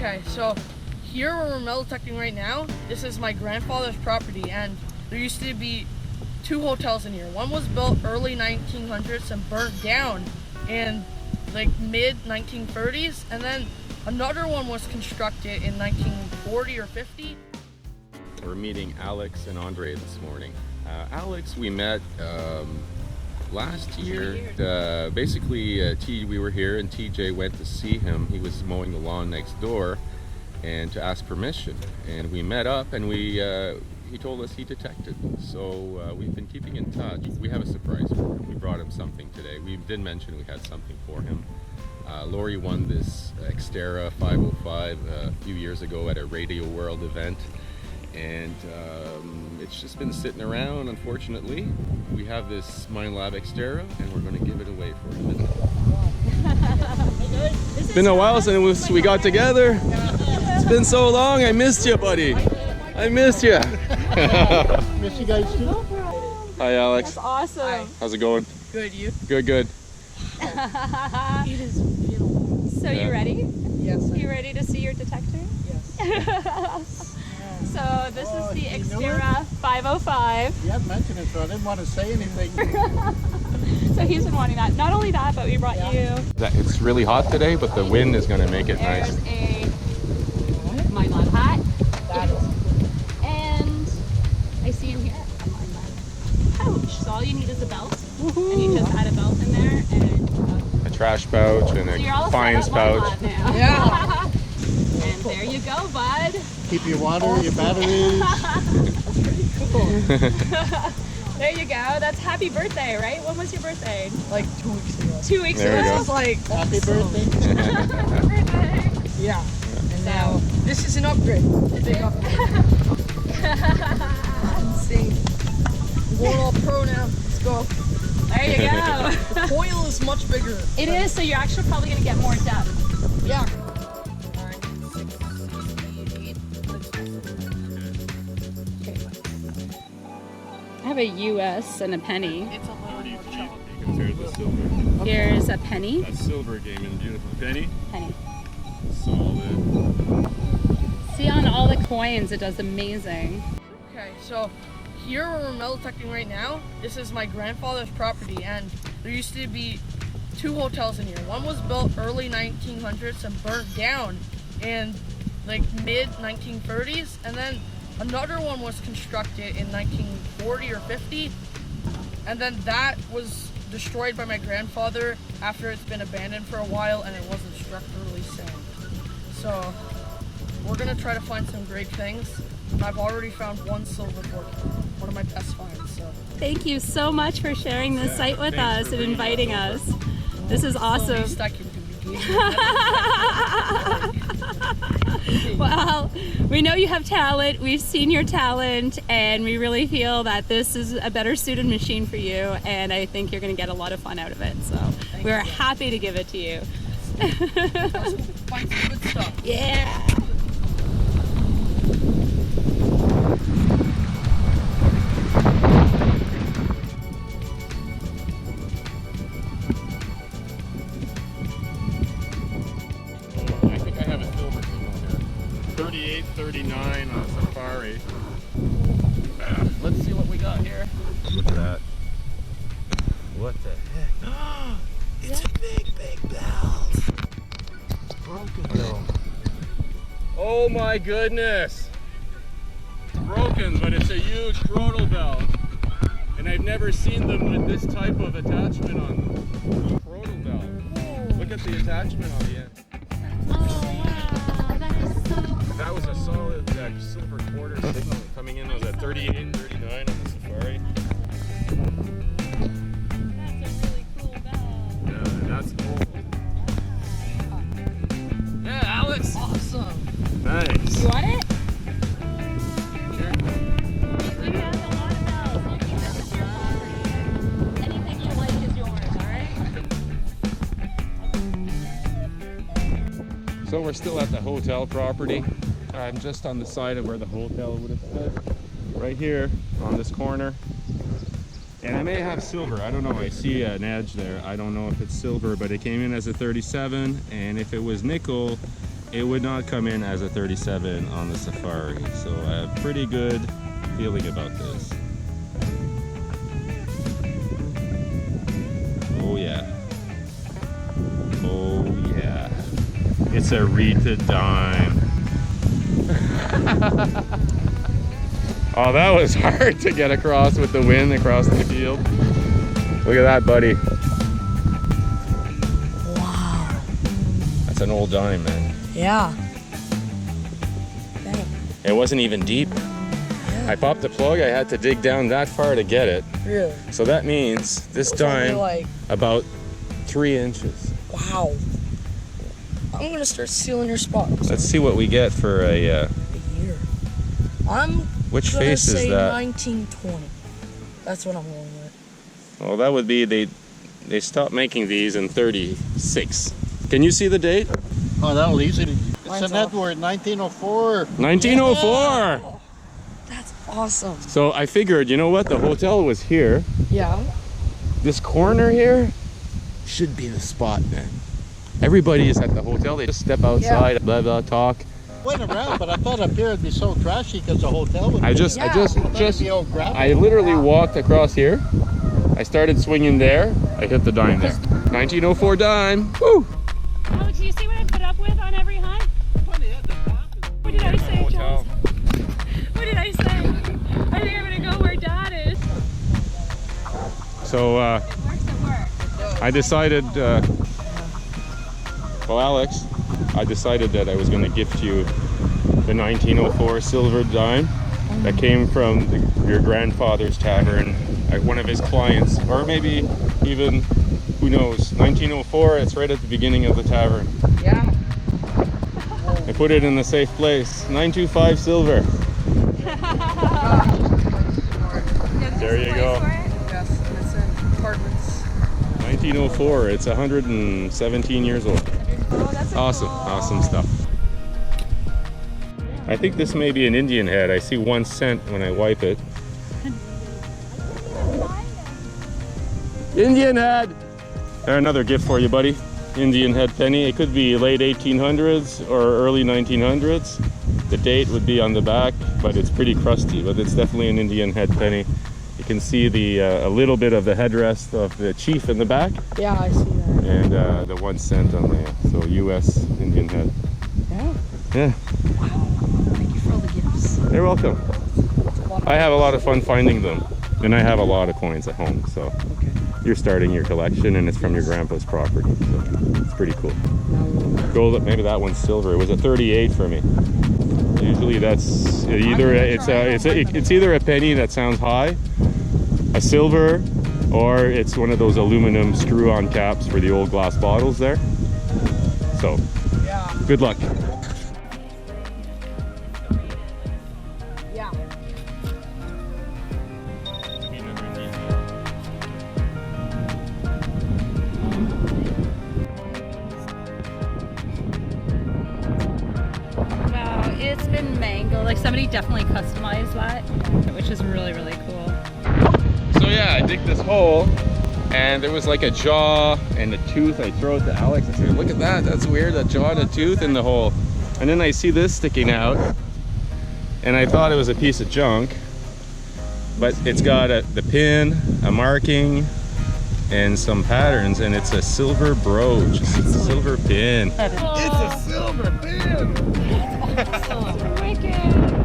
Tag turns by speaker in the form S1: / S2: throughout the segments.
S1: Okay, so here where we're metal detecting right now, this is my grandfather's property, and there used to be two hotels in here. One was built early 1900s and burnt down in like mid 1930s, and then another one was constructed in 1940 or 50.
S2: We're meeting Alex and Andre this morning. Alex we met last year. Basically, we were here and TJ went to see him. He was mowing the lawn next door and to ask permission. And we met up and he told us he detected. So we've been keeping in touch. We have a surprise for him. We brought him something today. We did mention we had something for him. Lori won this Xterra 505 a few years ago at a Radio World event. And it's just been sitting around, unfortunately. We have this Minelab Xterra and we're going to give it away for him. It's been a while since we got together. It's been so long. I missed you, buddy. I missed you.
S3: Miss you guys too.
S2: Hi, Alex.
S4: That's awesome. Hi.
S2: How's it going?
S1: Good, you?
S2: Good, good.
S4: It is beautiful. So you ready?
S1: Yes.
S4: You ready to see your detector?
S1: Yes.
S4: So this is the Xterra 505.
S3: You hadn't mentioned it, so I didn't want to say anything.
S4: So he's been wanting that. Not only that, but we brought you.
S2: It's really hot today, but the wind is going to make it nice.
S4: There's a Minelab hat. And I see in here a Minelab pouch. So all you need is a belt. And you just add a belt in there and
S2: A trash pouch and
S4: so you're
S2: a
S4: all
S2: fines
S4: set up
S2: pouch.
S4: now.
S1: Yeah.
S4: And there you go, bud.
S3: Keep your water, your batteries.
S4: There you go. That's happy birthday, right? When was your birthday?
S1: Like 2 weeks ago.
S4: 2 weeks
S2: There we
S4: ago.
S2: go.
S1: This is like
S3: Happy birthday.
S4: Birthday.
S1: yeah. And now this is an upgrade. A big upgrade. See, I'm going all pro now. Let's go.
S4: There you go.
S1: The coil is much bigger.
S4: It is, so you're actually probably going to get more depth.
S1: Yeah.
S4: I have a US and a penny.
S1: It's a little more chop.
S2: Compared to silver.
S4: Here's a penny.
S2: That silver game in beautiful penny.
S4: Penny.
S2: Solid.
S4: See, on all the coins, it does amazing.
S1: Okay, so here where we're metal detecting right now, this is my grandfather's property, and there used to be two hotels in here. One was built early 1900s and burnt down in like mid 1930s, and then another one was constructed in 1940 or 50, and then that was destroyed by my grandfather after it's been abandoned for a while and it wasn't structurally sound. So we're gonna try to find some great things. I've already found one silver fork, one of my best finds. So
S4: Thank you so much for sharing this site with us and inviting us. This is
S1: the
S4: awesome.
S1: least I can do.
S4: Well, we know you have talent. We've seen your talent, and we really feel that this is a better suited machine for you, and I think you're going to get a lot of fun out of it. So we're happy to give it to you.
S1: Find some good stuff.
S4: Yeah.
S2: I think I have a silver signal here. 38, 39 on Safari. Let's see what we got here. Look at that. What the heck? It's a big bell. Broken though. Oh my goodness. Broken, but it's a huge chronal bell. And I've never seen them with this type of attachment on them. Chronal bell. Look at the attachment on the end.
S4: Oh, wow. That is so cool.
S2: That was a solid silver quarter signal coming in. Was at 38 and 39 on the Safari.
S4: That's a really cool bell.
S2: Yeah, that's cool. Yeah, Alex.
S1: Awesome.
S2: Nice.
S4: You want it?
S2: Here.
S4: We have a lot of bells. You can have it your property. Anything you like is yours, alright?
S2: So we're still at the hotel property. I'm just on the side of where the hotel would have stood. Right here on this corner. And I may have silver. I don't know. I see an edge there. I don't know if it's silver, but it came in as a 37. And if it was nickel, it would not come in as a 37 on the Safari. So I have pretty good feeling about this. Oh yeah. Oh yeah. It's a Rita dime. Oh, that was hard to get across with the wind across the field. Look at that, buddy.
S1: Wow.
S2: That's an old dime, man.
S1: Yeah. Dang.
S2: It wasn't even deep.
S1: Yeah.
S2: I popped the plug, I had to dig down that far to get it.
S1: Really?
S2: So that means this
S1: It's only
S2: dime
S1: like,
S2: about 3 inches.
S1: wow. I'm gonna start stealing your spot.
S2: Let's see what we get for a
S1: A year. I'm
S2: which
S1: gonna
S2: face
S1: say
S2: is that?
S1: 1920. That's what I'm going with.
S2: Well, that would be they stopped making these in 36. Can you see the date?
S3: Oh, that'll easily. It's
S1: Mine's
S3: an
S1: off.
S3: Edward, 1904.
S2: 1904.
S1: That's awesome.
S2: So I figured, you know what? The hotel was here.
S1: Yeah.
S2: This corner here should be the spot, man. Everybody is at the hotel. They just step outside, blah blah, talk.
S3: Went around, but I thought up here it'd be so trashy because the hotel would
S2: I
S3: be.
S2: just
S3: It'd be all gravel.
S2: I literally walked across here. I started swinging there. I hit the dime there. 1904 dime. Woo!
S4: Oh, do you see what I put up with on every hunt? What did I say, Jules? What did I say? I think I'm gonna go where Dad is.
S2: So
S4: It works.
S2: I decided, well, Alex, I decided that I was going to gift you the 1904 silver dime that came from your grandfather's tavern at one of his clients, or maybe even, who knows, 1904, it's right at the beginning of the tavern.
S1: Yeah.
S2: I put it in the safe place. 925 silver. There you go.
S1: Yes, and it's in apartments.
S2: 1904, it's 117 years old.
S4: Oh, that's
S2: Awesome, awesome stuff. I think this may be an Indian head. I see 1 cent when I wipe it. Indian head! There, another gift for you, buddy. Indian head penny. It could be late 1800s or early 1900s. The date would be on the back, but it's pretty crusty, but it's definitely an Indian head penny. You can see the a little bit of the headrest of the chief in the back,
S1: Yeah, I see that.
S2: and the 1 cent on there. So U.S. Indian head.
S1: Yeah.
S2: Yeah,
S1: Thank you for all the gifts.
S2: you're welcome.
S1: It's a lot of
S2: I have a lot of fun finding them, and I have a lot of coins at home. So
S1: Okay.
S2: you're starting your collection, and it's from your grandpa's property. So it's pretty cool. Gold, maybe that one's silver. It was a 38 for me. Usually that's either it's either a penny that sounds high, a silver, or it's one of those aluminum screw-on caps for the old glass bottles there. So
S1: Yeah.
S2: good luck.
S1: Yeah.
S4: Wow, it's been mango. Like somebody definitely customized that, which is really, really cool.
S2: So yeah, I dig this hole, and there was like a jaw and a tooth. I throw it to Alex. I say, look at that, that's weird, a jaw and a tooth in the hole. And then I see this sticking out, and I thought it was a piece of junk, but it's got the pin, a marking, and some patterns, and it's a silver brooch. It's a silver pin.
S3: It's a silver pin.
S4: Wicked.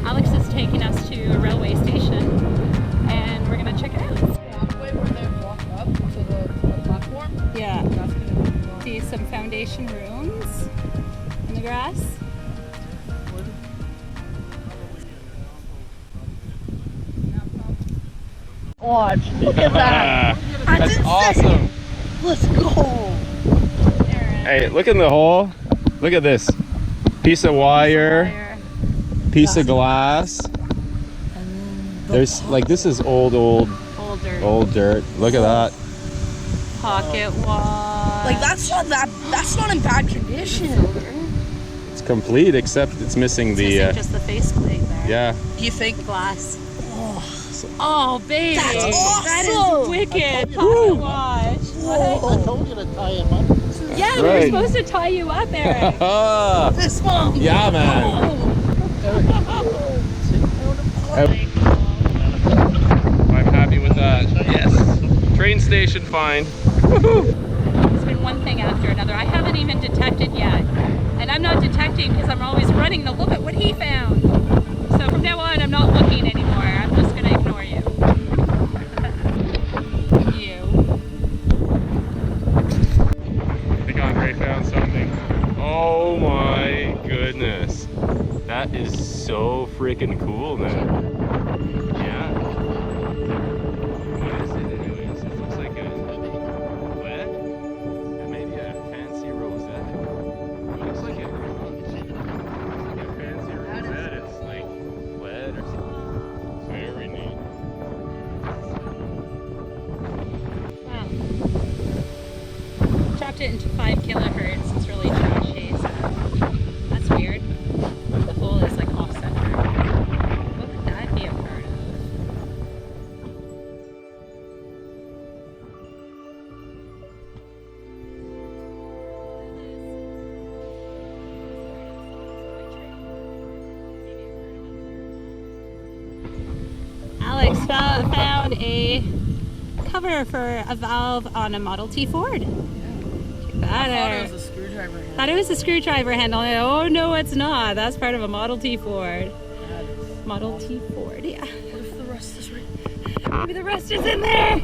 S4: Alex is taking us to a railway station, and we're gonna check it out.
S1: Pathway where they walk up to the platform.
S4: Yeah.
S1: That's gonna be one.
S4: See some foundation runes in the grass.
S1: Watch. Look at that.
S2: That's awesome.
S1: Let's go.
S2: Hey, look in the hole. Look at this. Piece of wire, piece of glass. There's like, this is old dirt. Look at that.
S4: Pocket watch.
S1: Like that's not in bad condition.
S2: It's complete, except it's missing
S4: It's
S2: the
S4: missing just the faceplate there.
S2: Yeah.
S1: Do you think?
S4: Glass. Oh, baby.
S1: That's
S4: That
S1: awesome.
S4: is wicked.
S3: Woo.
S4: Watch.
S3: I told you to tie him up.
S4: Yeah, we were
S2: Right.
S4: supposed to tie you up, Eric.
S1: This one.
S2: Yeah, man. I'm happy with that. Yes. Train station find.
S4: It's been one thing after another. I haven't even detected yet. And I'm not detecting because I'm always running to look at what he found. So from now on, I'm not looking anymore. I'm just going to ignore you.
S2: I think Andre found something. Oh my goodness. That is so freaking cool, man. Yeah. What is it anyways? It looks like a lead? It may be a fancy rosette. It looks like a fancy rosette. It's like lead or something. Very neat.
S4: Wow. Dropped it into 5 kilohertz. It's really trashy. So that's weird. The hole is like off center. What would that be a part of? Alex found a cover for a valve on a Model T Ford.
S1: I thought it was a screwdriver handle.
S4: Thought it was a screwdriver handle. Oh no, it's not. That's part of a Model T Ford. Model T Ford, yeah.
S1: What if the rest is right?
S4: Maybe the rest is in there.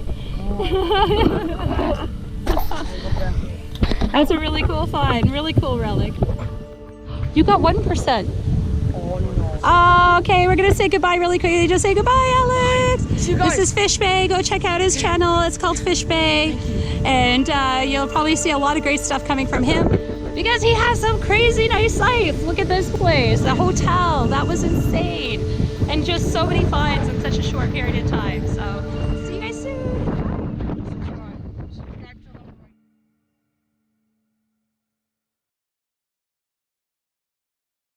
S4: That's a really cool find. Really cool relic. You got 1%.
S1: Oh no.
S4: Oh, okay, we're gonna say goodbye really quickly. Just say goodbye, Alex.
S1: See you guys.
S4: This is Fish Bay. Go check out his channel. It's called Fish Bay. And you'll probably see a lot of great stuff coming from him because he has some crazy nice sites. Look at this place, the hotel. That was insane. And just so many finds in such a short period of time. So